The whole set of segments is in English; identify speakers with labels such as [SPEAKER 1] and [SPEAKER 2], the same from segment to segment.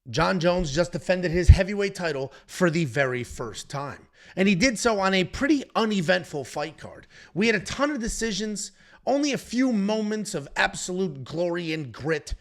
[SPEAKER 1] Jon Jones just defended his heavyweight title for the very first time. And he did so on a pretty uneventful fight card. We had a ton of decisions, only a few moments of absolute glory and grit.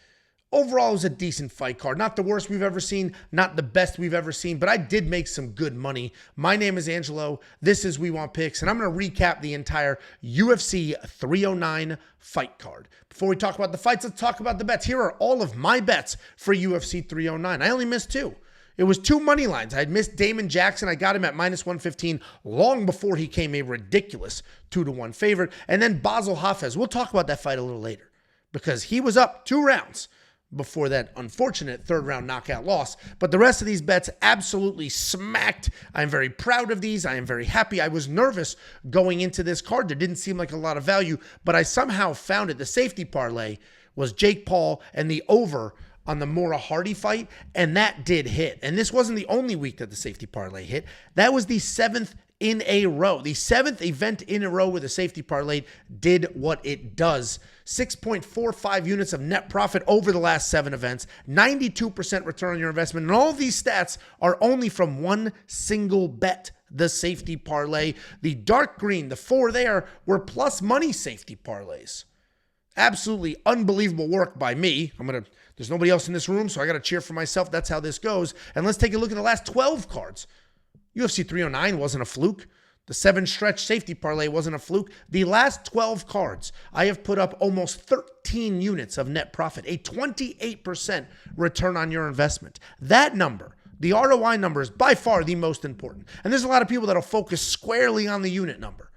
[SPEAKER 1] Overall, it was a decent fight card. Not the worst we've ever seen, not the best we've ever seen, but I did make some good money. My name is Angelo. This is We Want Picks, and I'm going to recap the entire UFC 309 fight card. Before we talk about the fights, let's talk about the bets. Here are all of my bets for UFC 309. I only missed two. It was two money lines. I had missed Damon Jackson. I got him at minus 115 long before he came a ridiculous 2-1 favorite. And then Bassil Hafez. We'll talk about that fight a little later because he was up 2 rounds before that unfortunate third-round knockout loss. But the rest of these bets absolutely smacked. I'm very proud of these. I am very happy. I was nervous going into this card. There didn't seem like a lot of value, but I somehow found it. The safety parlay was Jake Paul and the over on the Moura Hardy fight, and that did hit. And this wasn't the only week that the safety parlay hit. That was the 7th in a row. The 7th event in a row where the safety parlay did what it does. 6.45 units of net profit over the last 7 events, 92% return on your investment. And all of these stats are only from one single bet, the safety parlay. The dark green, the 4 there, were plus money safety parlays. Absolutely unbelievable work by me. There's nobody else in this room, so I got to cheer for myself. That's how this goes. And let's take a look at the last 12 cards. UFC 309 wasn't a fluke. The 7-stretch safety parlay wasn't a fluke. The last 12 cards, I have put up almost 13 units of net profit, a 28% return on your investment. That number, the ROI number, is by far the most important. And there's a lot of people that'll focus squarely on the unit number.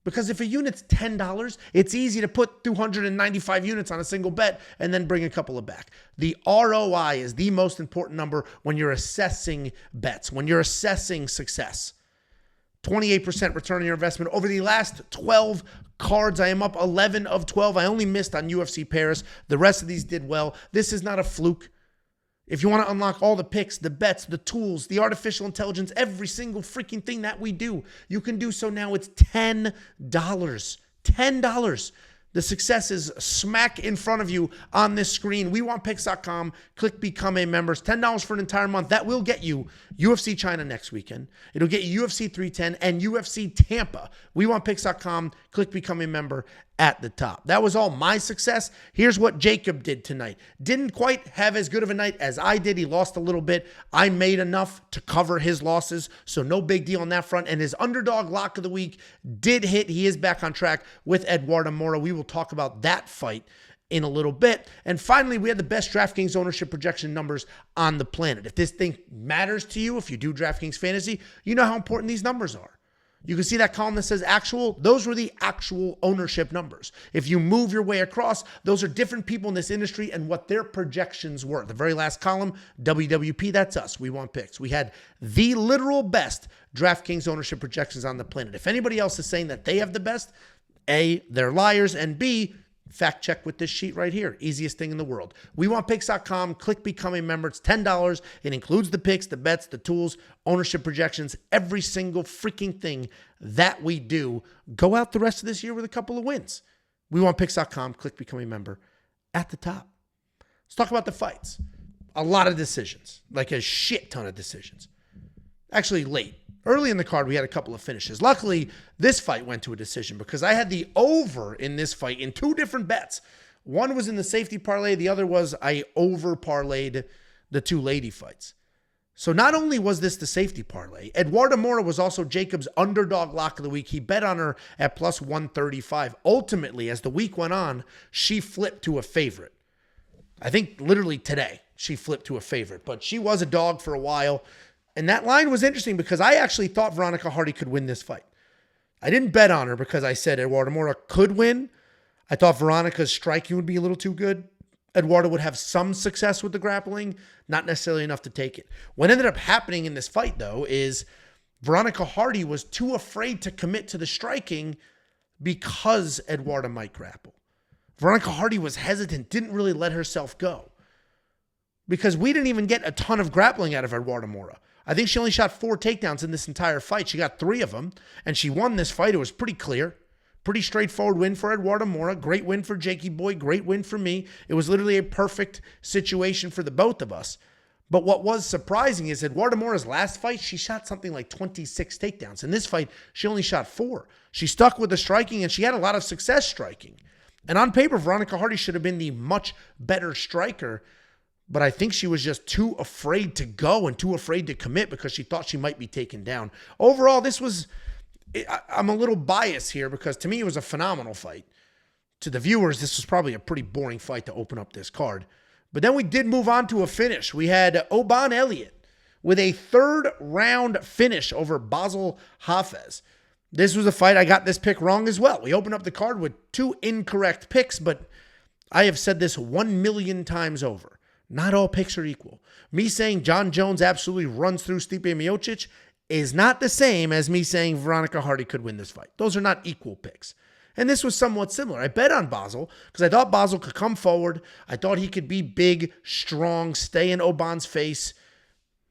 [SPEAKER 1] Because if a unit's $10, it's easy to put 295 units on a single bet and then bring a couple of back. The ROI is the most important number when you're assessing bets, when you're assessing success. 28% return on your investment. Over the last 12 cards, I am up 11 of 12. I only missed on UFC Paris. The rest of these did well. This is not a fluke. If you want to unlock all the picks, the bets, the tools, the artificial intelligence, every single freaking thing that we do, you can do so now. It's $10. $10. The success is smack in front of you on this screen. WeWantPicks.com. Click Become a Member. It's $10 for an entire month. That will get you UFC China next weekend. It'll get you UFC 310 and UFC Tampa. WeWantPicks.com. Click Become a Member at the top. That was all my success. Here's what Jacob did tonight. Didn't quite have as good of a night as I did. He lost a little bit. I made enough to cover his losses, so no big deal on that front. And his underdog lock of the week did hit. He is back on track with Eduarda Moura. We will talk about that fight in a little bit. And finally, we had the best DraftKings ownership projection numbers on the planet. If this thing matters to you, if you do DraftKings Fantasy, you know how important these numbers are. You can see that column that says actual. Those were the actual ownership numbers. If you move your way across, those are different people in this industry and what their projections were. The very last column, WWP, that's us. We Want Picks. We had the literal best DraftKings ownership projections on the planet. If anybody else is saying that they have the best, A, they're liars, and B, fact check with this sheet right here. Easiest thing in the world. WeWantPicks.com. Click Become a Member. It's $10. It includes the picks, the bets, the tools, ownership projections, every single freaking thing that we do. Go out the rest of this year with a couple of wins. WeWantPicks.com. Click Become a Member at the top. Let's talk about the fights. A lot of decisions, like a shit ton of decisions. Actually, late. Early in the card, we had a couple of finishes. Luckily, this fight went to a decision because I had the over in this fight in 2 different bets. One was in the safety parlay. The other was I over parlayed the 2 lady fights. So not only was this the safety parlay, Eduarda Moura was also Jacob's underdog lock of the week. He bet on her at plus 135. Ultimately, as the week went on, she flipped to a favorite. I think literally today she flipped to a favorite, but she was a dog for a while. And that line was interesting because I actually thought Veronica Hardy could win this fight. I didn't bet on her because I said Eduarda Moura could win. I thought Veronica's striking would be a little too good. Eduarda would have some success with the grappling, not necessarily enough to take it. What ended up happening in this fight, though, is Veronica Hardy was too afraid to commit to the striking because Eduarda might grapple. Veronica Hardy was hesitant, didn't really let herself go. Because we didn't even get a ton of grappling out of Eduarda Moura. I think she only shot 4 takedowns in this entire fight. She got 3 of them, and she won this fight. It was pretty clear. Pretty straightforward win for Eduarda Moura. Great win for Jakey Boy. Great win for me. It was literally a perfect situation for the both of us. But what was surprising is Eduarda Moura's last fight, she shot something like 26 takedowns. In this fight, she only shot 4. She stuck with the striking, and she had a lot of success striking. And on paper, Veronica Hardy should have been the much better striker, but I think she was just too afraid to go and too afraid to commit because she thought she might be taken down. Overall, I'm a little biased here because to me, it was a phenomenal fight. To the viewers, this was probably a pretty boring fight to open up this card. But then we did move on to a finish. We had Oban Elliott with a 3rd round finish over Bassil Hafez. This was a fight, I got this pick wrong as well. We opened up the card with 2 incorrect picks, but I have said this 1 million times over. Not all picks are equal. Me saying Jon Jones absolutely runs through Stipe Miocic is not the same as me saying Veronica Hardy could win this fight. Those are not equal picks. And this was somewhat similar. I bet on Bassil because I thought Bassil could come forward. I thought he could be big, strong, stay in Oban's face,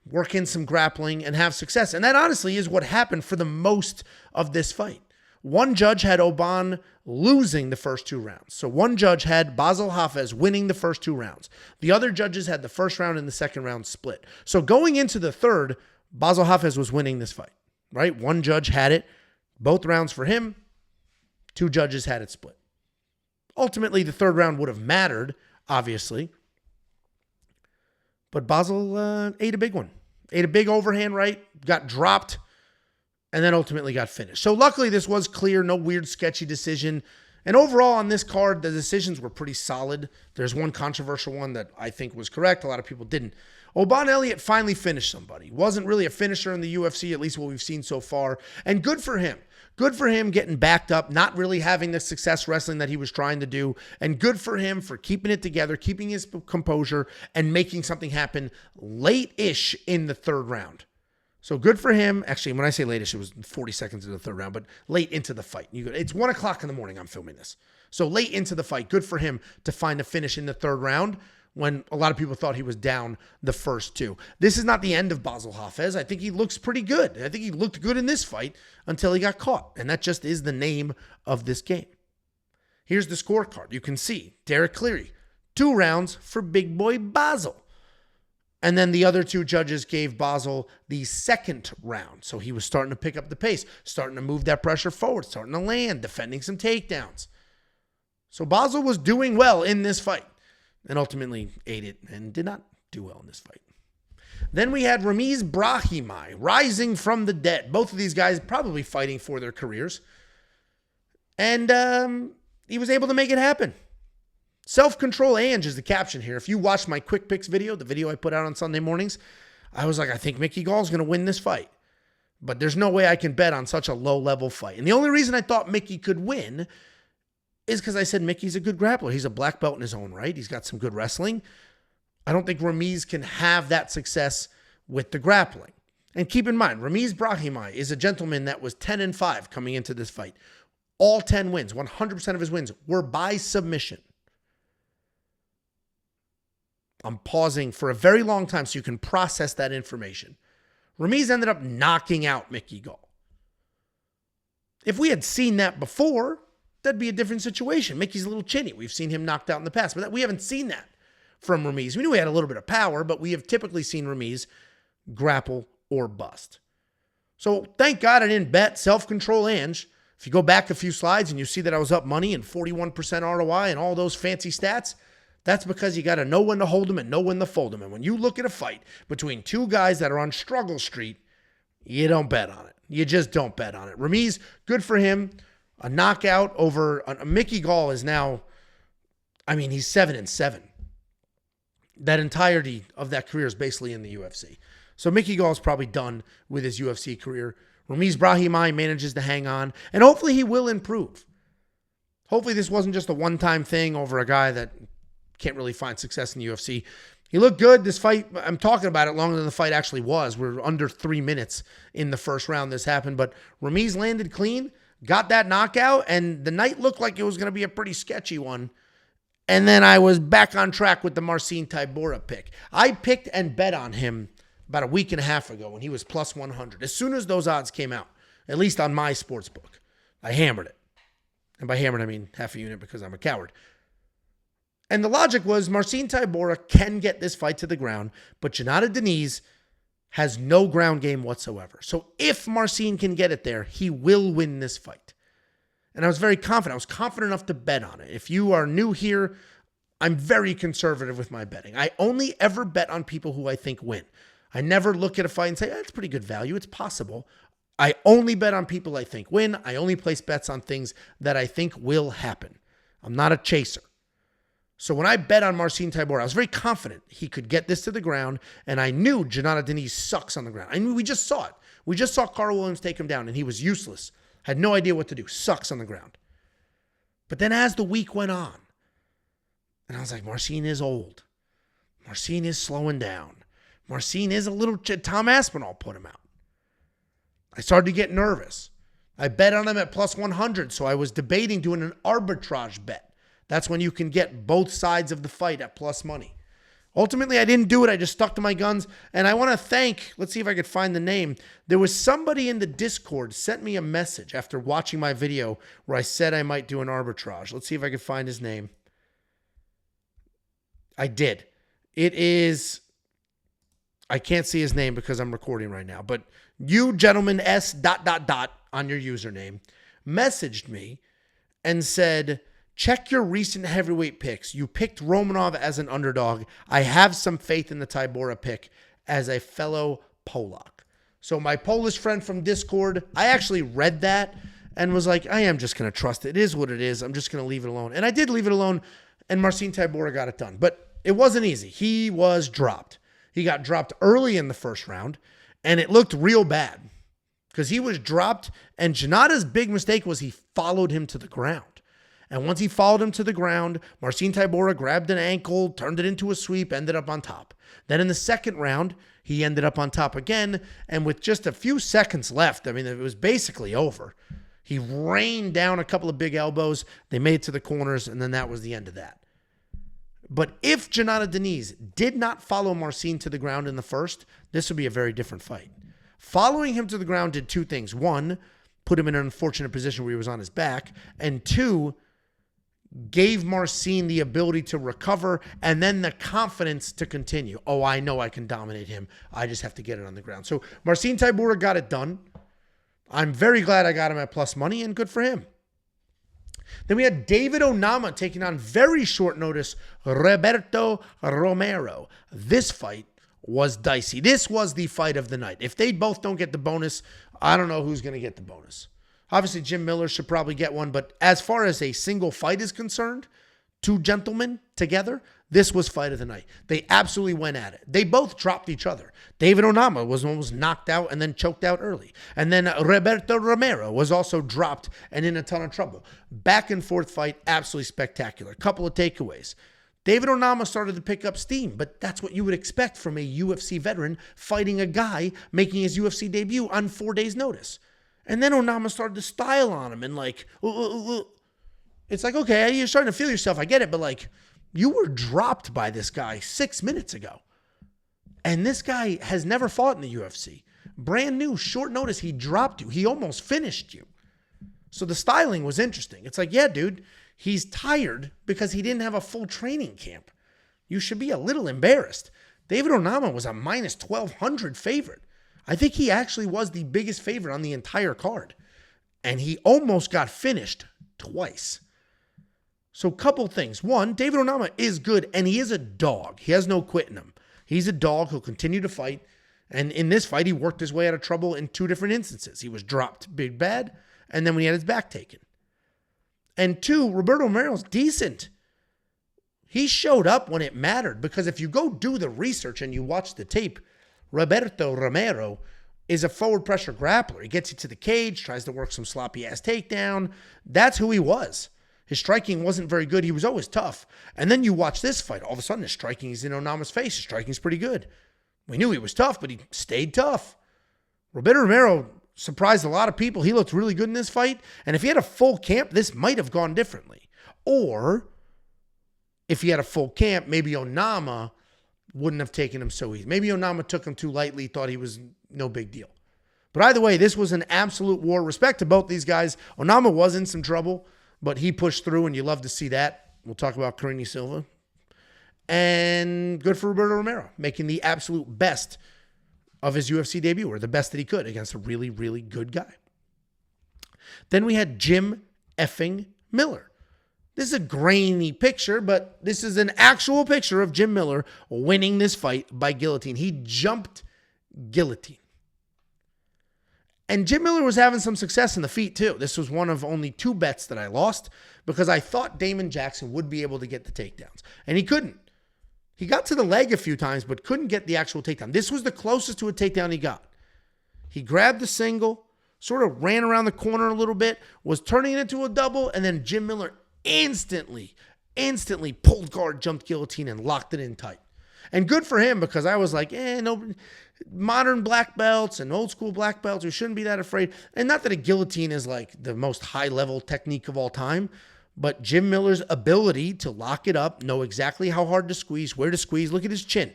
[SPEAKER 1] work in some grappling, and have success. And that honestly is what happened for the most of this fight. One judge had Oban losing the first 2 rounds. So one judge had Bassil Hafez winning the first 2 rounds. The other judges had the first round and the second round split. So going into the third, Bassil Hafez was winning this fight, right? One judge had it, both rounds for him. 2 judges had it split. Ultimately, the third round would have mattered, obviously. But Bassil ate a big one. Ate a big overhand right, got dropped, and then ultimately got finished. So luckily, this was clear, no weird, sketchy decision. And overall on this card, the decisions were pretty solid. There's one controversial one that I think was correct. A lot of people didn't. Oban Elliott finally finished somebody. Wasn't really a finisher in the UFC, at least what we've seen so far. And good for him. Good for him getting backed up, not really having the success wrestling that he was trying to do. And good for him for keeping it together, keeping his composure, and making something happen late-ish in the third round. So good for him. Actually, when I say late-ish, it was 40 seconds into the third round, but late into the fight. It's 1 o'clock in the morning I'm filming this. So late into the fight, good for him to find a finish in the third round when a lot of people thought he was down the first 2. This is not the end of Bassil Hafez. I think he looks pretty good. I think he looked good in this fight until he got caught. And that just is the name of this game. Here's the scorecard. You can see Derek Cleary, 2 rounds for big boy Bassil. And then the other 2 judges gave Bassil the second round. So he was starting to pick up the pace, starting to move that pressure forward, starting to land, defending some takedowns. So Bassil was doing well in this fight and ultimately ate it and did not do well in this fight. Then we had Ramiz Brahimaj rising from the dead. Both of these guys probably fighting for their careers. And he was able to make it happen. Self-control Ange is the caption here. If you watched my quick picks video, the video I put out on Sunday mornings, I was like, I think McGhee Gall's going to win this fight. But there's no way I can bet on such a low-level fight. And the only reason I thought McGhee could win is because I said McGhee's a good grappler. He's a black belt in his own right. He's got some good wrestling. I don't think Ramiz can have that success with the grappling. And keep in mind, Ramiz Brahimaj is a gentleman that was 10-5 coming into this fight. All 10 wins, 100% of his wins were by submission. I'm pausing for a very long time so you can process that information. Ramiz ended up knocking out McGhee Gall. If we had seen that before, that'd be a different situation. Mickey's a little chinny. We've seen him knocked out in the past, but we haven't seen that from Ramiz. We knew he had a little bit of power, but we have typically seen Ramiz grapple or bust. So thank God I didn't bet self-control Ange. If you go back a few slides and you see that I was up money and 41% ROI and all those fancy stats, that's because you got to know when to hold them and know when to fold them. And when you look at a fight between 2 guys that are on struggle street, you don't bet on it. You just don't bet on it. Ramiz, good for him. A knockout over McGhee Gall is now, he's 7-7. That entirety of that career is basically in the UFC. So McGhee Gall is probably done with his UFC career. Ramiz Brahimaj manages to hang on, and hopefully he will improve. Hopefully this wasn't just a one-time thing over a guy that can't really find success in the UFC. He looked good. This fight, I'm talking about it longer than the fight actually was. We're under 3 minutes in the first round this happened, but Ramiz landed clean, got that knockout, and the night looked like it was going to be a pretty sketchy one. And then I was back on track with the Marcin Tybura pick. I picked and bet on him about a week and a half ago when he was plus 100. As soon as those odds came out, at least on my sports book, I hammered it. And by hammered, I mean half a unit because I'm a coward. And the logic was Marcin Tybura can get this fight to the ground, but Jhonata Diniz has no ground game whatsoever. So if Marcin can get it there, he will win this fight. And I was very confident. I was confident enough to bet on it. If you are new here, I'm very conservative with my betting. I only ever bet on people who I think win. I never look at a fight and say, that's pretty good value. It's possible. I only bet on people I think win. I only place bets on things that I think will happen. I'm not a chaser. So when I bet on Marcin Tybura, I was very confident he could get this to the ground, and I knew Jhonata Diniz sucks on the ground. I knew we just saw it. We just saw Carl Williams take him down, and he was useless. Had no idea what to do. Sucks on the ground. But then as the week went on, and I was like, Marcin is old. Marcin is slowing down. Marcin is a little... Tom Aspinall put him out. I started to get nervous. I bet on him at plus 100, so I was debating doing an arbitrage bet. That's when you can get both sides of the fight at plus money. Ultimately, I didn't do it. I just stuck to my guns. And I want to thank, let's see if I could find the name. There was somebody in the Discord sent me a message after watching my video where I said I might do an arbitrage. Let's see if I could find his name. I did. It is, I can't see his name because I'm recording right now, but you gentlemen S ... on your username messaged me and said, check your recent heavyweight picks. You picked Romanov as an underdog. I have some faith in the Tybura pick as a fellow Polak. So my Polish friend from Discord, I actually read that and was like, I am just going to trust it. It is what it is. I'm just going to leave it alone. And I did leave it alone, and Marcin Tybura got it done. But it wasn't easy. He was dropped. He got dropped early in the first round, and it looked real bad because he was dropped, and Jhonata's big mistake was he followed him to the ground. And once he followed him to the ground, Marcin Tybura grabbed an ankle, turned it into a sweep, ended up on top. Then in the second round, he ended up on top again. And with just a few seconds left, I mean, it was basically over. He rained down a couple of big elbows. They made it to the corners, and then that was the end of that. But if Jhonata Diniz did not follow Marcin to the ground in the first, this would be a very different fight. Following him to the ground did two things. One, put him in an unfortunate position where he was on his back. And two, gave Marcin the ability to recover and then the confidence to continue. Oh, I know I can dominate him. I just have to get it on the ground. So Marcin Tybura got it done. I'm very glad I got him at plus money, and good for him. Then we had David Onama taking on very short notice Roberto Romero. This fight was dicey. This was the fight of the night. If they both don't get the bonus, I don't know who's going to get the bonus. Obviously, Jim Miller should probably get one, but as far as a single fight is concerned, two gentlemen together, this was fight of the night. They absolutely went at it. They both dropped each other. David Onama was almost knocked out and then choked out early. And then Roberto Romero was also dropped and in a ton of trouble. Back and forth fight, absolutely spectacular. Couple of takeaways. David Onama started to pick up steam, but that's what you would expect from a UFC veteran fighting a guy making his UFC debut on 4 days' notice. And then Onama started to style on him and like, it's like, okay, you're starting to feel yourself. I get it. But like, you were dropped by this guy 6 minutes ago. And this guy has never fought in the UFC. Brand new, short notice, he dropped you. He almost finished you. So the styling was interesting. It's like, yeah, dude, he's tired because he didn't have a full training camp. You should be a little embarrassed. David Onama was a minus 1,200 favorite. I think he actually was the biggest favorite on the entire card. And he almost got finished twice. So a couple things. One, David Onama is good, and he is a dog. He has no quit in him. He's a dog who'll continue to fight. And in this fight, he worked his way out of trouble in two different instances. He was dropped big bad, and then when he had his back taken. And two, Roberto Romero's decent. He showed up when it mattered, because if you go do the research and you watch the tape, Roberto Romero is a forward pressure grappler. He gets you to the cage, tries to work some sloppy ass takedown. That's who he was. His striking wasn't very good. He was always tough. And then you watch this fight. All of a sudden, his striking is in Onama's face. His striking's pretty good. We knew he was tough, but he stayed tough. Roberto Romero surprised a lot of people. He looked really good in this fight. And if he had a full camp, this might have gone differently. Or if he had a full camp, maybe Onama wouldn't have taken him so easy. Maybe Onama took him too lightly, thought he was no big deal. But either way, this was an absolute war. Respect to both these guys. Onama was in some trouble, but he pushed through, and you love to see that. We'll talk about Karine Silva. And good for Roberto Romero, making the absolute best of his UFC debut, or the best that he could against a really, really good guy. Then we had Jim effing Miller. This is a grainy picture, but this is an actual picture of Jim Miller winning this fight by guillotine. He jumped guillotine. And Jim Miller was having some success in the feet too. This was one of only 2 bets that I lost because I thought Damon Jackson would be able to get the takedowns. And he couldn't. He got to the leg a few times, but couldn't get the actual takedown. This was the closest to a takedown he got. He grabbed the single, sort of ran around the corner a little bit, was turning it into a double, and then Jim Miller instantly pulled guard, jumped guillotine, and locked it in tight. And good for him, because I was like, no, modern black belts and old school black belts, we shouldn't be that afraid. And not that a guillotine is like the most high-level technique of all time, but Jim Miller's ability to lock it up, know exactly how hard to squeeze, where to squeeze. Look at his chin.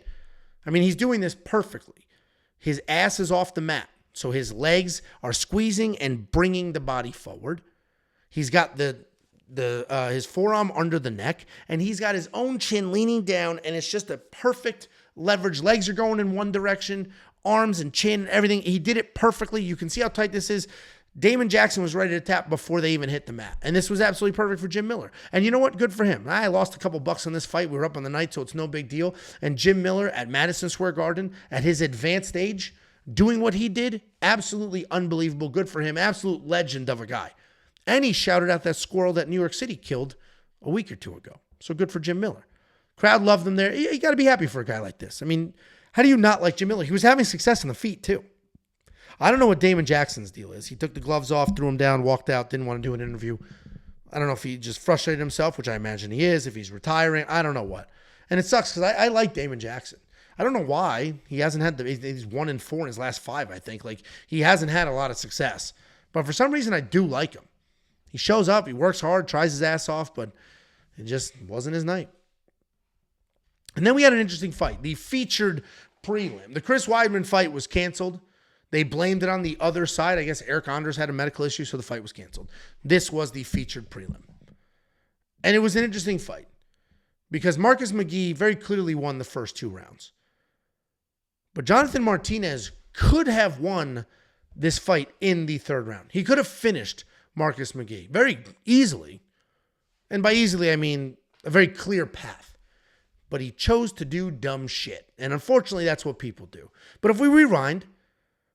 [SPEAKER 1] I mean, he's doing this perfectly. His ass is off the mat, so his legs are squeezing and bringing the body forward. He's got his forearm under the neck, and he's got his own chin leaning down, and it's just a perfect leverage. Legs are going in one direction, arms and chin and everything. He did it perfectly. You can see how tight this is. Damon Jackson was ready to tap before they even hit the mat, and this was absolutely perfect for Jim Miller. And you know what? Good for him. I lost a couple bucks on this fight. We were up on the night, so it's no big deal. And Jim Miller at Madison Square Garden, at his advanced age, doing what he did, absolutely unbelievable. Good for him. Absolute legend of a guy. And he shouted out that squirrel that New York City killed a week or 2 ago. So good for Jim Miller. Crowd loved him there. You got to be happy for a guy like this. I mean, how do you not like Jim Miller? He was having success in the feet too. I don't know what Damon Jackson's deal is. He took the gloves off, threw him down, walked out, didn't want to do an interview. I don't know if he just frustrated himself, which I imagine he is, if he's retiring. I don't know what. And it sucks because I like Damon Jackson. I don't know why. He hasn't had he's 1-4 in his last 5, I think. Like, he hasn't had a lot of success. But for some reason, I do like him. He shows up, he works hard, tries his ass off, but it just wasn't his night. And then we had an interesting fight, the featured prelim. The Chris Weidman fight was canceled. They blamed it on the other side. I guess Eric Anders had a medical issue, so the fight was canceled. This was the featured prelim. And it was an interesting fight because Marcus McGhee very clearly won the first 2 rounds. But Jonathan Martinez could have won this fight in the 3rd round. He could have finished Marcus McGhee very easily. And by easily, I mean a very clear path. But he chose to do dumb shit. And unfortunately, that's what people do. But if we rewind,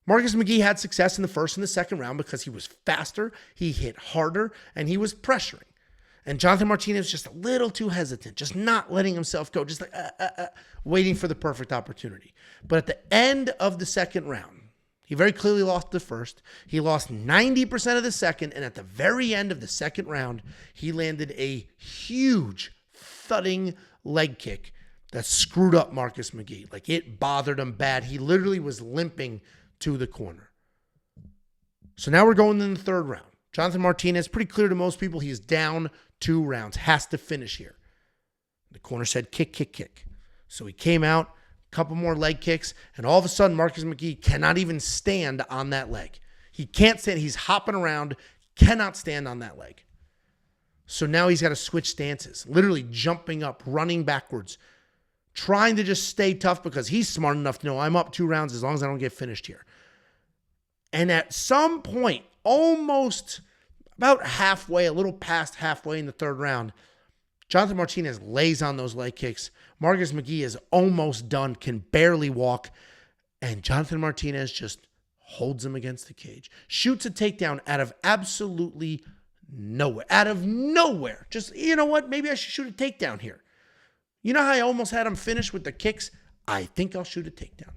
[SPEAKER 1] Marcus McGhee had success in the 1st and the 2nd round because he was faster, he hit harder, and he was pressuring. And Jonathan Martinez was just a little too hesitant, just not letting himself go, just like waiting for the perfect opportunity. But at the end of the 2nd round, he very clearly lost the 1st. He lost 90% of the 2nd, and at the very end of the 2nd round, he landed a huge thudding leg kick that screwed up Marcus McGhee. Like, it bothered him bad. He literally was limping to the corner. So now we're going in the 3rd round. Jonathan Martinez, pretty clear to most people, he's down 2 rounds, has to finish here. The corner said kick, kick, kick. So he came out, a couple more leg kicks, and all of a sudden Marcus McGhee cannot even stand on that leg. He can't stand. He's hopping around, cannot stand on that leg. So now he's got to switch stances, literally jumping up, running backwards, trying to just stay tough because he's smart enough to know I'm up 2 rounds as long as I don't get finished here. And at some point, almost about halfway, a little past halfway in the 3rd round, Jonathan Martinez lays on those leg kicks. Marcus McGhee is almost done, can barely walk. And Jonathan Martinez just holds him against the cage. Shoots a takedown out of absolutely nowhere. Out of nowhere. Just, you know what? Maybe I should shoot a takedown here. You know how I almost had him finish with the kicks? I think I'll shoot a takedown.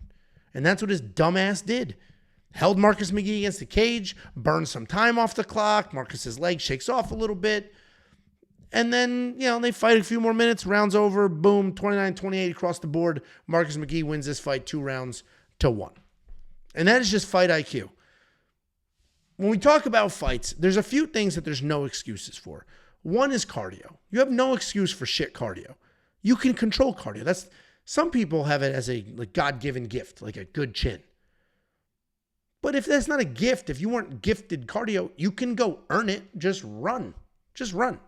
[SPEAKER 1] And that's what his dumbass did. Held Marcus McGhee against the cage, burned some time off the clock. Marcus's leg shakes off a little bit. And then, they fight a few more minutes. Round's over. Boom, 29-28 across the board. Marcus McGhee wins this fight 2 rounds to 1. And that is just fight IQ. When we talk about fights, there's a few things that there's no excuses for. One is cardio. You have no excuse for shit cardio. You can control cardio. Some people have it as a God-given gift, like a good chin. But if that's not a gift, if you weren't gifted cardio, you can go earn it. Just run. Just run.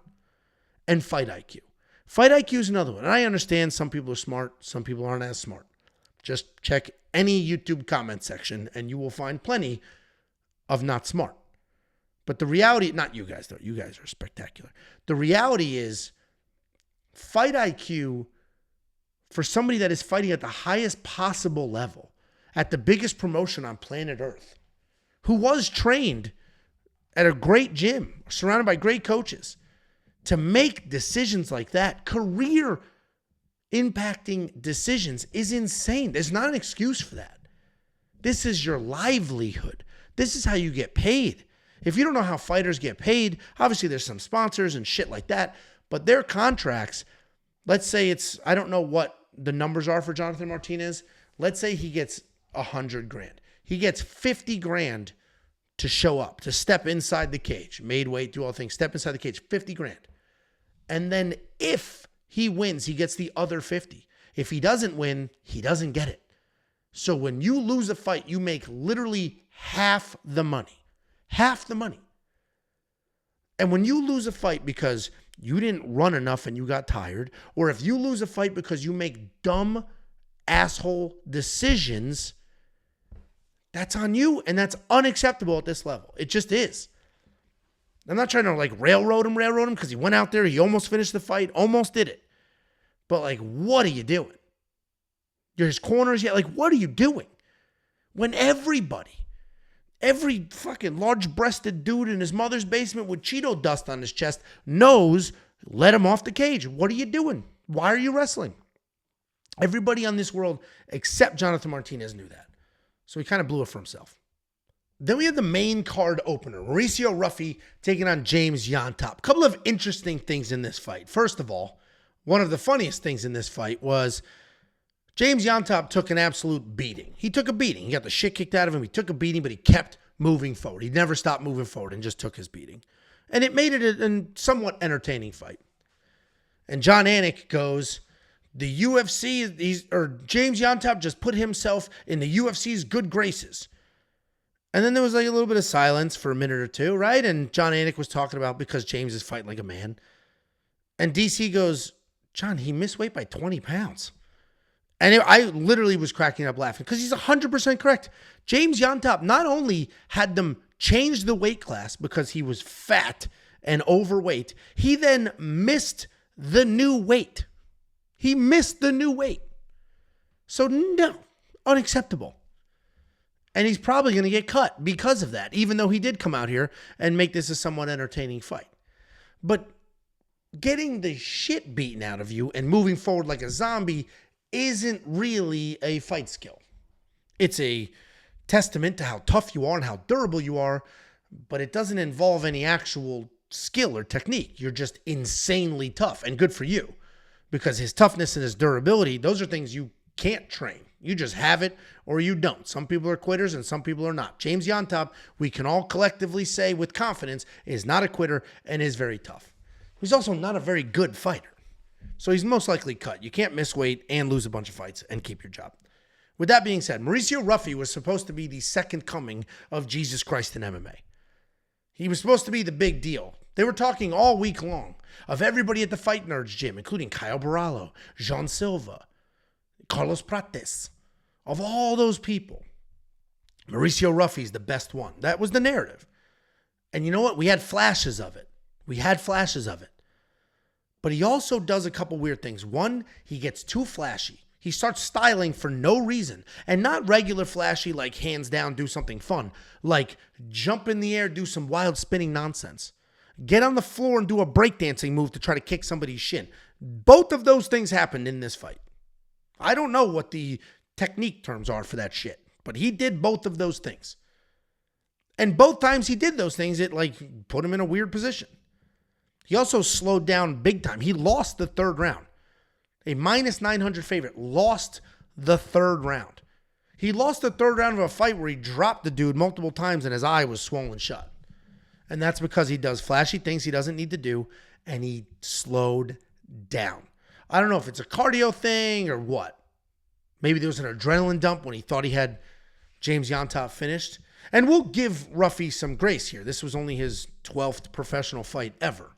[SPEAKER 1] And fight IQ. Fight IQ is another one. And I understand some people are smart, some people aren't as smart. Just check any YouTube comment section and you will find plenty of not smart. But the reality, not you guys though, you guys are spectacular. The reality is fight IQ for somebody that is fighting at the highest possible level, at the biggest promotion on planet Earth, who was trained at a great gym, surrounded by great coaches, to make decisions like that, career impacting decisions, is insane. There's not an excuse for that. This is your livelihood. This is how you get paid. If you don't know how fighters get paid, obviously there's some sponsors and shit like that, but their contracts, let's say it's, I don't know what the numbers are for Jonathan Martinez. Let's say he gets $100,000. He gets $50,000 to show up, to step inside the cage, made weight, do all things, step inside the cage, $50,000. And then if he wins, he gets the other 50. If he doesn't win, he doesn't get it. So when you lose a fight, you make literally half the money. Half the money. And when you lose a fight because you didn't run enough and you got tired, or if you lose a fight because you make dumb asshole decisions, that's on you, and that's unacceptable at this level. It just is. I'm not trying to like railroad him because he went out there, he almost finished the fight, almost did it. But like, what are you doing? You're his corners yet? Like, what are you doing? When every fucking large-breasted dude in his mother's basement with Cheeto dust on his chest knows, let him off the cage. What are you doing? Why are you wrestling? Everybody on this world except Jonathan Martinez knew that. So he kind of blew it for himself. Then we had the main card opener, Mauricio Ruffy taking on James Llontop. A couple of interesting things in this fight. First of all, one of the funniest things in this fight was James Llontop took an absolute beating. He took a beating. He got the shit kicked out of him. He took a beating, but he kept moving forward. He never stopped moving forward and just took his beating. And it made it a somewhat entertaining fight. And Jon Anik goes, the UFC, James Llontop just put himself in the UFC's good graces. And then there was like a little bit of silence for a minute or two, right? And Jon Anik was talking about because James is fighting like a man. And DC goes, John, he missed weight by 20 pounds. And I literally was cracking up laughing because he's 100% correct. James Llontop not only had them change the weight class because he was fat and overweight, he then missed the new weight. He missed the new weight. So no, unacceptable. And he's probably going to get cut because of that, even though he did come out here and make this a somewhat entertaining fight. But getting the shit beaten out of you and moving forward like a zombie isn't really a fight skill. It's a testament to how tough you are and how durable you are, but it doesn't involve any actual skill or technique. You're just insanely tough, and good for you, because his toughness and his durability, those are things you can't train. You just have it or you don't. Some people are quitters and some people are not. James Llontop, we can all collectively say with confidence, is not a quitter and is very tough. He's also not a very good fighter. So he's most likely cut. You can't miss weight and lose a bunch of fights and keep your job. With that being said, Mauricio Ruffy was supposed to be the second coming of Jesus Christ in MMA. He was supposed to be the big deal. They were talking all week long of everybody at the Fight Nerds gym, including Kyle Barallo, Jean Silva, Carlos Prates. Of all those people, Mauricio Ruffy's the best one. That was the narrative. And you know what? We had flashes of it. But he also does a couple weird things. One, he gets too flashy. He starts styling for no reason. And not regular flashy, like hands down, do something fun. Like jump in the air, do some wild spinning nonsense. Get on the floor and do a breakdancing move to try to kick somebody's shin. Both of those things happened in this fight. I don't know what the technique terms are for that shit, but he did both of those things. And both times he did those things, it like put him in a weird position. He also slowed down big time. He lost the third round. A minus 900 favorite lost the third round. He lost the third round of a fight where he dropped the dude multiple times and his eye was swollen shut. And that's because he does flashy things he doesn't need to do, and he slowed down. I don't know if it's a cardio thing or what. Maybe there was an adrenaline dump when he thought he had James Llontop finished. And we'll give Ruffy some grace here. This was only his 12th professional fight ever.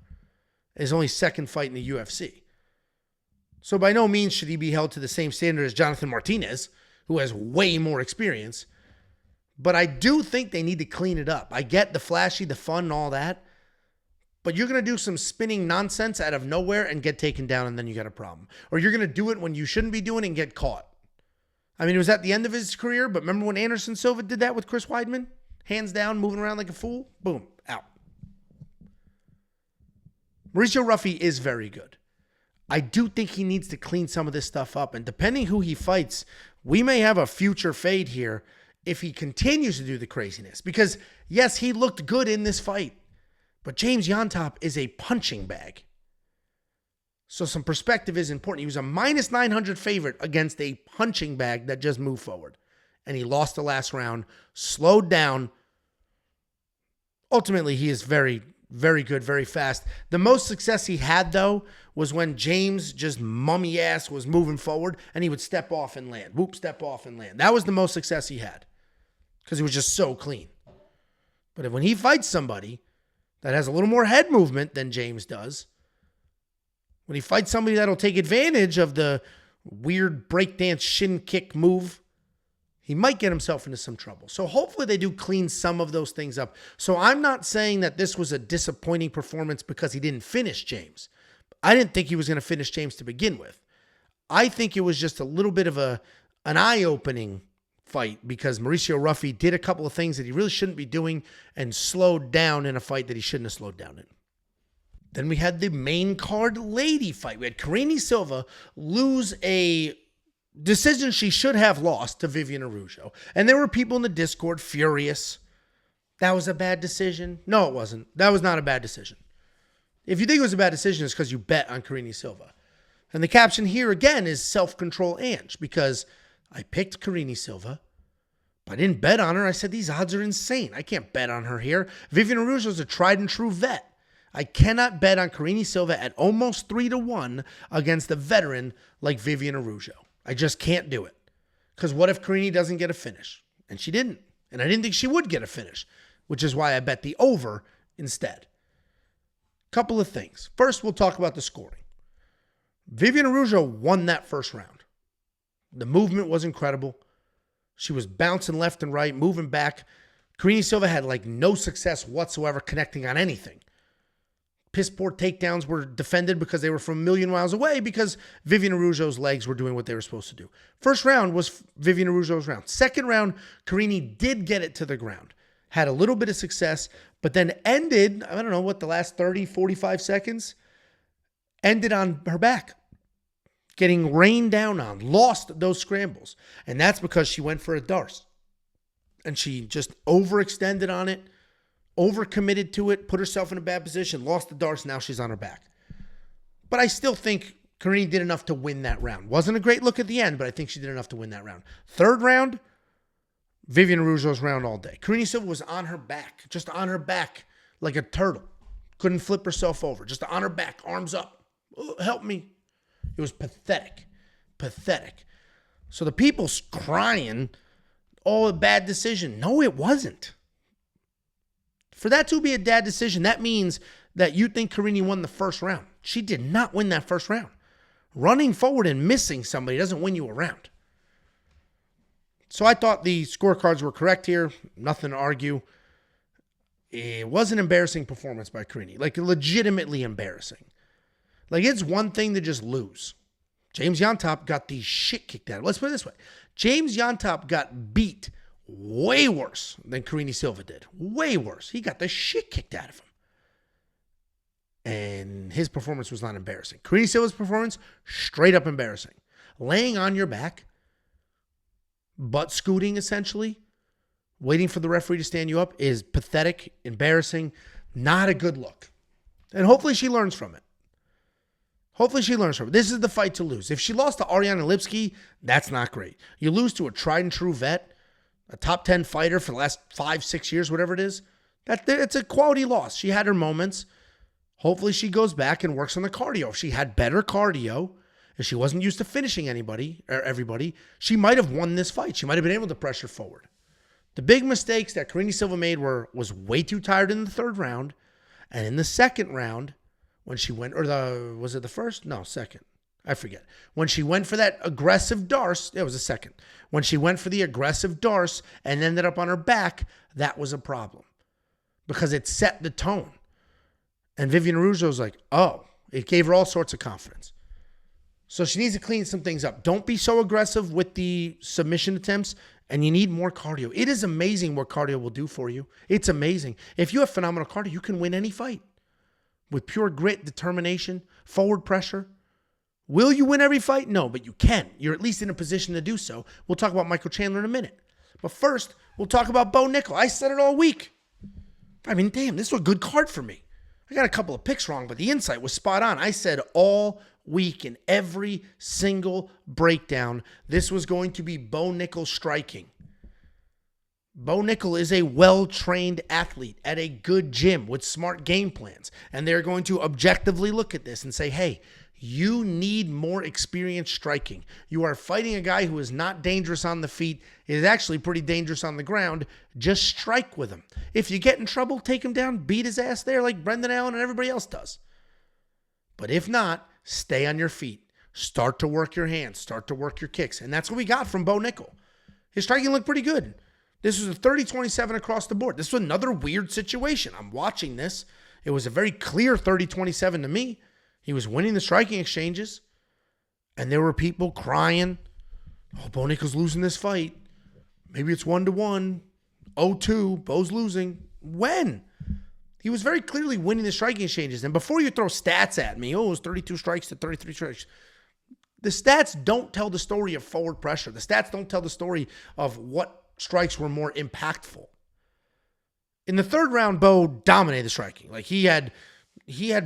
[SPEAKER 1] His only second fight in the UFC. So by no means should he be held to the same standard as Jonathan Martinez, who has way more experience. But I do think they need to clean it up. I get the flashy, the fun, and all that. But you're going to do some spinning nonsense out of nowhere and get taken down, and then you got a problem. Or you're going to do it when you shouldn't be doing it and get caught. I mean, it was at the end of his career, but remember when Anderson Silva did that with Chris Weidman? Hands down, moving around like a fool. Boom, out. Mauricio Ruffy is very good. I do think he needs to clean some of this stuff up. And depending who he fights, we may have a future fade here if he continues to do the craziness. Because, yes, he looked good in this fight. But James Llontop is a punching bag. So some perspective is important. He was a minus 900 favorite against a punching bag that just moved forward. And he lost the last round, slowed down. Ultimately, he is very, very good, very fast. The most success he had, though, was when James just mummy ass was moving forward and he would step off and land. Whoop, step off and land. That was the most success he had because he was just so clean. But when he fights somebody that has a little more head movement than James does, when he fights somebody that'll take advantage of the weird breakdance shin kick move, he might get himself into some trouble. So hopefully they do clean some of those things up. So I'm not saying that this was a disappointing performance because he didn't finish James. I didn't think he was going to finish James to begin with. I think it was just a little bit of an eye-opening fight because Mauricio Ruffy did a couple of things that he really shouldn't be doing and slowed down in a fight that he shouldn't have slowed down in. Then we had the main card lady fight. We had Karine Silva lose a decision she should have lost to Viviane Araújo. And there were people in the Discord furious. That was a bad decision. No, it wasn't. That was not a bad decision. If you think it was a bad decision, it's because you bet on Karine Silva. And the caption here again is self-control Ange, because I picked Karine Silva, but I didn't bet on her. I said, these odds are insane. I can't bet on her here. Viviane Araújo is a tried and true vet. I cannot bet on Karine Silva at almost 3-1 against a veteran like Viviane Araújo. I just can't do it. Because what if Karine doesn't get a finish? And she didn't. And I didn't think she would get a finish, which is why I bet the over instead. Couple of things. First, we'll talk about the scoring. Viviane Araújo won that first round. The movement was incredible. She was bouncing left and right, moving back. Karine Silva had like no success whatsoever connecting on anything. Piss poor takedowns were defended because they were from a million miles away because Viviane Araújo's legs were doing what they were supposed to do. First round was Viviane Araújo's round. Second round, Karine did get it to the ground. Had a little bit of success, but then ended, I don't know what, the last 30, 45 seconds, ended on her back. Getting rained down on. Lost those scrambles. And that's because she went for a Darce. And she just overextended on it. Overcommitted to it, put herself in a bad position, lost the Darce, now she's on her back. But I still think Karine did enough to win that round. Wasn't a great look at the end, but I think she did enough to win that round. Third round, Viviane Araújo's round all day. Karine Silva was on her back, just on her back like a turtle. Couldn't flip herself over, just on her back, arms up. Oh, help me. It was pathetic. Pathetic. So the people's crying, oh, a bad decision. No, it wasn't. For that to be a bad decision, that means that you think Karine won the first round. She did not win that first round. Running forward and missing somebody doesn't win you a round. So I thought the scorecards were correct here. Nothing to argue. It was an embarrassing performance by Karine. Like, legitimately embarrassing. Like, it's one thing to just lose. James Llontop got the shit kicked out of him. Let's put it this way. James Llontop got beat way worse than Karine Silva did. Way worse. He got the shit kicked out of him. And his performance was not embarrassing. Karine Silva's performance, straight up embarrassing. Laying on your back, butt scooting essentially, waiting for the referee to stand you up is pathetic, embarrassing, not a good look. And hopefully she learns from it. Hopefully she learns from it. This is the fight to lose. If she lost to Ariane Lipski, that's not great. You lose to a tried and true vet, a top 10 fighter for the last 5-6 years, whatever it is. It's a quality loss. She had her moments. Hopefully she goes back and works on the cardio. If she had better cardio, if she wasn't used to finishing everybody, she might have won this fight. She might have been able to pressure forward. The big mistakes that Karine Silva made was way too tired in the third round. And in the second round, when she went, was it the first? No, second. I forget. When she went for that aggressive darce, it was a second. When she went for the aggressive darce and ended up on her back, that was a problem because it set the tone. And Vivian Araujo was like, oh, it gave her all sorts of confidence. So she needs to clean some things up. Don't be so aggressive with the submission attempts, and you need more cardio. It is amazing what cardio will do for you. It's amazing. If you have phenomenal cardio, you can win any fight with pure grit, determination, forward pressure. Will you win every fight? No, but you can. You're at least in a position to do so. We'll talk about Michael Chandler in a minute. But first, we'll talk about Bo Nickal. I said it all week. I mean, damn, this was a good card for me. I got a couple of picks wrong, but the insight was spot on. I said all week in every single breakdown, this was going to be Bo Nickal striking. Bo Nickal is a well-trained athlete at a good gym with smart game plans. And they're going to objectively look at this and say, hey, you need more experience striking. You are fighting a guy who is not dangerous on the feet, is actually pretty dangerous on the ground. Just strike with him. If you get in trouble, take him down, beat his ass there like Brendan Allen and everybody else does. But if not, stay on your feet. Start to work your hands. Start to work your kicks. And that's what we got from Bo Nickal. His striking looked pretty good. This was a 30-27 across the board. This was another weird situation. I'm watching this. It was a very clear 30-27 to me. He was winning the striking exchanges. And there were people crying, oh, Bo Nickal's losing this fight. Maybe it's 1-1. 0-2. Bo's losing. When? He was very clearly winning the striking exchanges. And before you throw stats at me, oh, it was 32 strikes to 33 strikes. The stats don't tell the story of forward pressure. The stats don't tell the story of what strikes were more impactful. In the third round, Bo dominated the striking. Like he had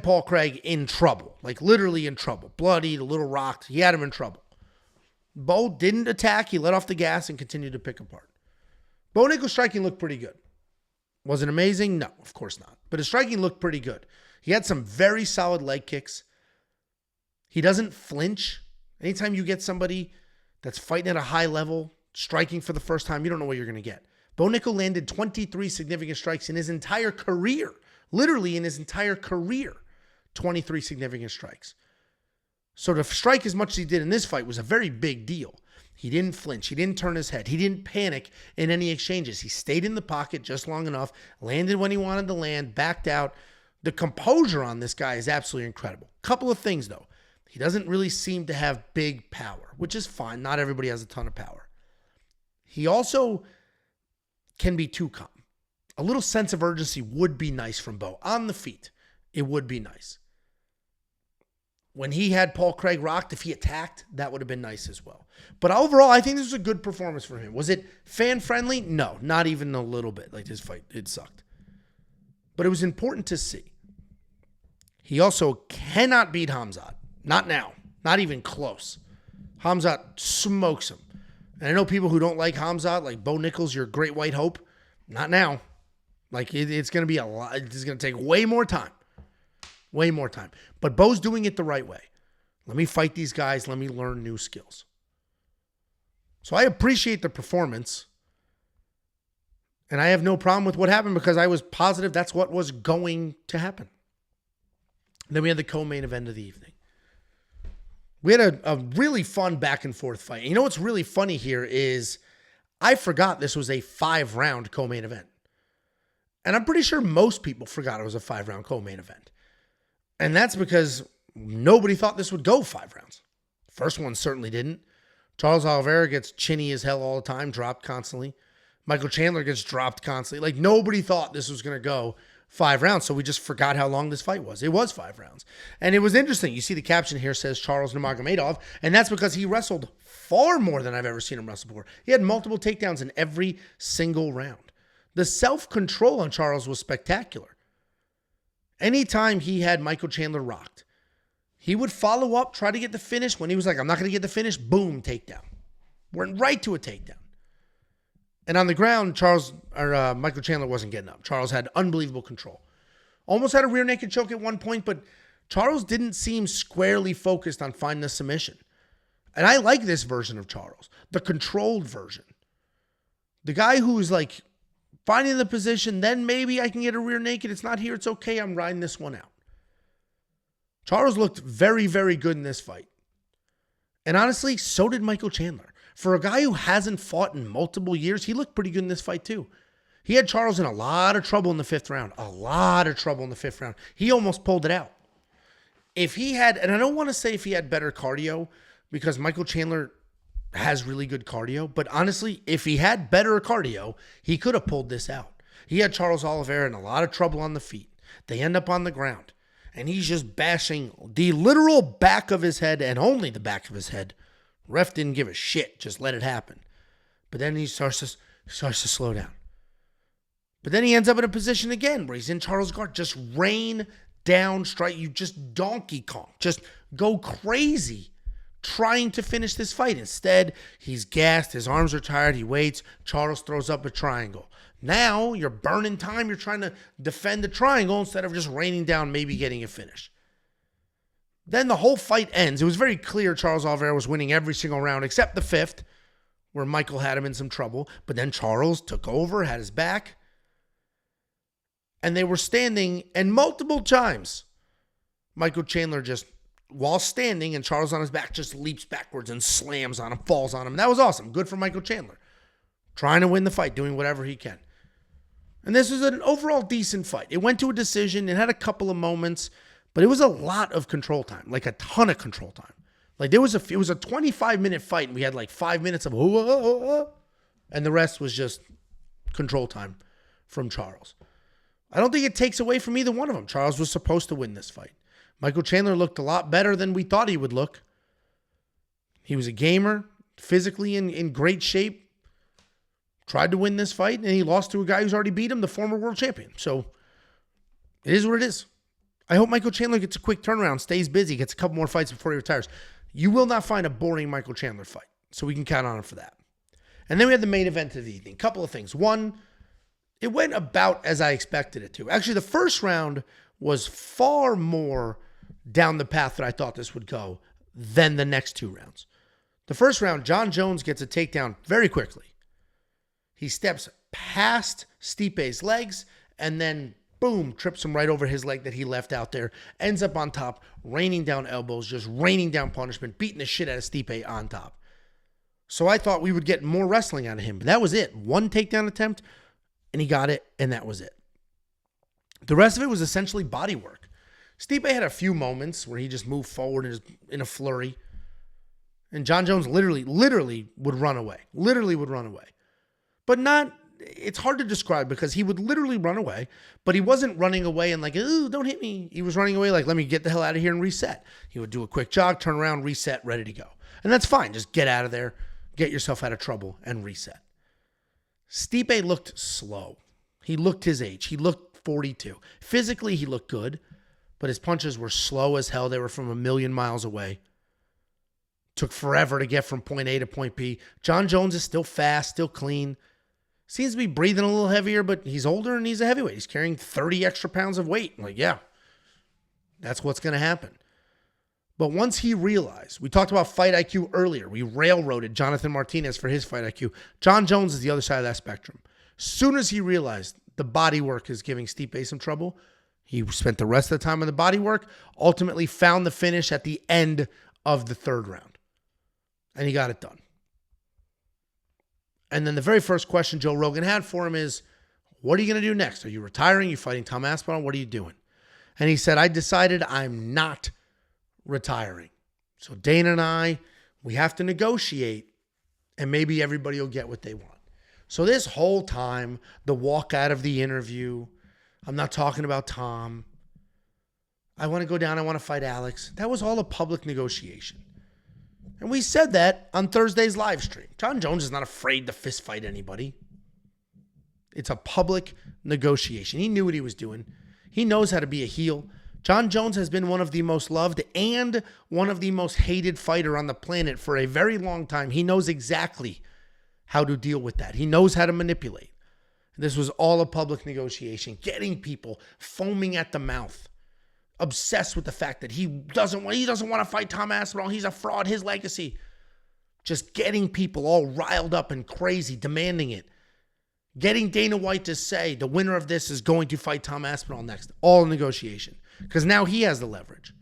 [SPEAKER 1] Paul Craig in trouble, like literally in trouble. Bloodied, a little rocked. He had him in trouble. Bo didn't attack. He let off the gas and continued to pick apart. Bo Nickal's striking looked pretty good. Was it amazing? No, of course not. But his striking looked pretty good. He had some very solid leg kicks. He doesn't flinch. Anytime you get somebody that's fighting at a high level, striking for the first time, you don't know what you're going to get. Bo Nickal landed 23 significant strikes in his entire career. Literally in his entire career, 23 significant strikes. So to strike as much as he did in this fight was a very big deal. He didn't flinch. He didn't turn his head. He didn't panic in any exchanges. He stayed in the pocket just long enough, landed when he wanted to land, backed out. The composure on this guy is absolutely incredible. Couple of things, though. He doesn't really seem to have big power, which is fine. Not everybody has a ton of power. He also can be too calm. A little sense of urgency would be nice from Bo. On the feet, it would be nice. When he had Paul Craig rocked, if he attacked, that would have been nice as well. But overall, I think this was a good performance for him. Was it fan-friendly? No, not even a little bit. Like his fight, it sucked. But it was important to see. He also cannot beat Khamzat. Not now. Not even close. Khamzat smokes him. And I know people who don't like Khamzat, like Bo Nickal's your great white hope. Not now. Like it's going to be a lot. It's going to take way more time. Way more time. But Bo's doing it the right way. Let me fight these guys. Let me learn new skills. So I appreciate the performance. And I have no problem with what happened because I was positive that's what was going to happen. Then we had the co-main event of the evening. We had a really fun back and forth fight. And you know what's really funny here is I forgot this was a 5-round co-main event. And I'm pretty sure most people forgot it was a 5-round co-main event. And that's because nobody thought this would go 5 rounds. First one certainly didn't. Charles Oliveira gets chinny as hell all the time, dropped constantly. Michael Chandler gets dropped constantly. Like nobody thought this was going to go 5 rounds, so we just forgot how long this fight was. It was 5 rounds. And it was interesting. You see the caption here says Charles Nurmagomedov, and that's because he wrestled far more than I've ever seen him wrestle before. He had multiple takedowns in every single round. The self-control on Charles was spectacular. Anytime he had Michael Chandler rocked, he would follow up, try to get the finish. When he was like, I'm not going to get the finish, boom, takedown. Went right to a takedown. And on the ground, Michael Chandler wasn't getting up. Charles had unbelievable control. Almost had a rear naked choke at one point, but Charles didn't seem squarely focused on finding the submission. And I like this version of Charles, the controlled version. The guy who's like finding the position, then maybe I can get a rear naked. It's not here. It's okay. I'm riding this one out. Charles looked very, very good in this fight. And honestly, so did Michael Chandler. For a guy who hasn't fought in multiple years, he looked pretty good in this fight too. He had Charles in a lot of trouble in the 5th round. A lot of trouble in the 5th round. He almost pulled it out. If he had, and I don't want to say if he had better cardio, because Michael Chandler has really good cardio, but honestly, if he had better cardio, he could have pulled this out. He had Charles Oliveira in a lot of trouble on the feet. They end up on the ground, and he's just bashing the literal back of his head and only the back of his head. Ref didn't give a shit, just let it happen. But then he starts to slow down. But then he ends up in a position again where he's in Charles' guard. Just rain down, strike. You just Donkey Kong. Just go crazy trying to finish this fight. Instead, he's gassed. His arms are tired. He waits. Charles throws up a triangle. Now you're burning time. You're trying to defend the triangle instead of just raining down, maybe getting a finish. Then the whole fight ends. It was very clear Charles Oliveira was winning every single round except the 5th, where Michael had him in some trouble. But then Charles took over, had his back. And they were standing, and multiple times, Michael Chandler just, while standing and Charles on his back, just leaps backwards and slams on him, falls on him. And that was awesome. Good for Michael Chandler. Trying to win the fight, doing whatever he can. And this was an overall decent fight. It went to a decision. It had a couple of moments, but it was a lot of control time, like a ton of control time. Like it was a 25-minute fight, and we had like 5 minutes of, and the rest was just control time from Charles. I don't think it takes away from either one of them. Charles was supposed to win this fight. Michael Chandler looked a lot better than we thought he would look. He was a gamer, physically in great shape. Tried to win this fight, and he lost to a guy who's already beat him, the former world champion. So it is what it is. I hope Michael Chandler gets a quick turnaround, stays busy, gets a couple more fights before he retires. You will not find a boring Michael Chandler fight, so we can count on him for that. And then we had the main event of the evening. Couple of things. One, it went about as I expected it to. Actually, the first round was far more down the path that I thought this would go than the next 2 rounds. The first round, Jon Jones gets a takedown very quickly. He steps past Stipe's legs and then, boom, trips him right over his leg that he left out there. Ends up on top, raining down elbows, just raining down punishment, beating the shit out of Stipe on top. So I thought we would get more wrestling out of him, but that was it. 1 takedown attempt, and he got it, and that was it. The rest of it was essentially body work. Stipe had a few moments where he just moved forward in a flurry. And Jon Jones literally would run away. Literally would run away. But not, it's hard to describe because he would literally run away, but he wasn't running away and like, ooh, don't hit me. He was running away like, let me get the hell out of here and reset. He would do a quick jog, turn around, reset, ready to go. And that's fine. Just get out of there, get yourself out of trouble, and reset. Stipe looked slow. He looked his age. He looked 42. Physically, he looked good, but his punches were slow as hell. They were from a million miles away. Took forever to get from point A to point B. Jon Jones is still fast, still clean. Seems to be breathing a little heavier, but he's older and he's a heavyweight. He's carrying 30 extra pounds of weight. I'm like, yeah, that's what's going to happen. But once he realized, we talked about fight IQ earlier. We railroaded Jonathan Martinez for his fight IQ. Jon Jones is the other side of that spectrum. Soon as he realized the body work is giving Stipe some trouble, he spent the rest of the time on the body work, ultimately found the finish at the end of the 3rd round. And he got it done. And then the very first question Joe Rogan had for him is, what are you going to do next? Are you retiring? Are you fighting Tom Aspinall? What are you doing? And he said, I decided I'm not retiring. So Dana and I, we have to negotiate, and maybe everybody will get what they want. So this whole time, the walk out of the interview, I'm not talking about Tom. I want to go down. I want to fight Alex. That was all a public negotiation. And we said that on Thursday's live stream. Jon Jones is not afraid to fist fight anybody. It's a public negotiation. He knew what he was doing. He knows how to be a heel. Jon Jones has been one of the most loved and one of the most hated fighter on the planet for a very long time. He knows exactly how to deal with that. He knows how to manipulate. This was all a public negotiation, getting people foaming at the mouth, obsessed with the fact that he doesn't want to fight Tom Aspinall. He's a fraud, his legacy. Just getting people all riled up and crazy, demanding it. Getting Dana White to say the winner of this is going to fight Tom Aspinall next. All negotiation. Because now he has the leverage.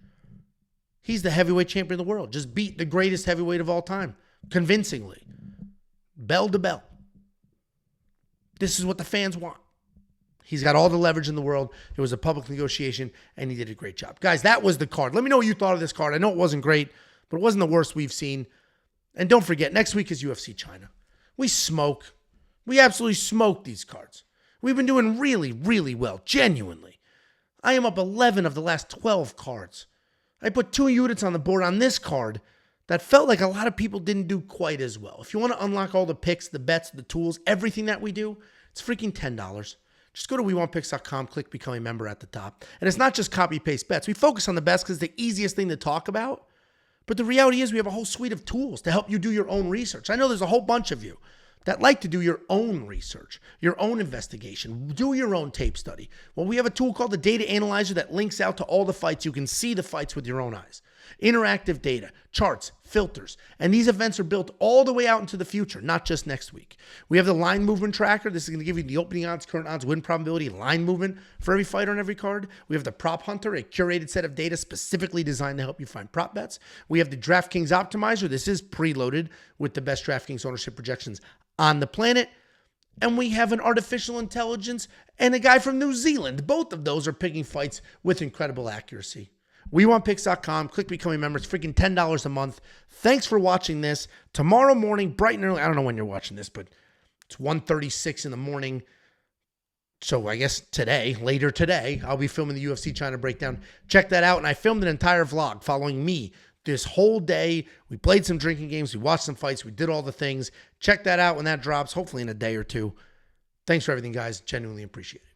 [SPEAKER 1] He's the heavyweight champion of the world. Just beat the greatest heavyweight of all time. Convincingly. Bell to bell. This is what the fans want. He's got all the leverage in the world. It was a public negotiation, and he did a great job. Guys, that was the card. Let me know what you thought of this card. I know it wasn't great, but it wasn't the worst we've seen. And don't forget, next week is UFC China. We smoke. We absolutely smoke these cards. We've been doing really, really well, genuinely. I am up 11 of the last 12 cards. I put 2 units on the board on this card that felt like a lot of people didn't do quite as well. If you want to unlock all the picks, the bets, the tools, everything that we do, it's freaking $10. Just go to WeWantPicks.com, click Become a Member at the top. And it's not just copy-paste bets. We focus on the best because it's the easiest thing to talk about. But the reality is we have a whole suite of tools to help you do your own research. I know there's a whole bunch of you that like to do your own research, your own investigation, do your own tape study. Well, we have a tool called the Data Analyzer that links out to all the fights. You can see the fights with your own eyes. Interactive data, charts, filters, and these events are built all the way out into the future, not just next week. We have the line movement tracker. This is going to give you the opening odds, current odds, win probability, line movement for every fighter on every card. We have the Prop Hunter, a curated set of data specifically designed to help you find prop bets. We have the DraftKings Optimizer. This is preloaded with the best DraftKings ownership projections on the planet. And we have an artificial intelligence and a guy from New Zealand. Both of those are picking fights with incredible accuracy. WeWantPicks.com. Click Become a Member. It's freaking $10 a month. Thanks for watching this. Tomorrow morning, bright and early. I don't know when you're watching this, but it's 1:36 in the morning. So I guess later today, I'll be filming the UFC China breakdown. Check that out. And I filmed an entire vlog following me this whole day. We played some drinking games. We watched some fights. We did all the things. Check that out when that drops, hopefully in a day or two. Thanks for everything, guys. Genuinely appreciate it.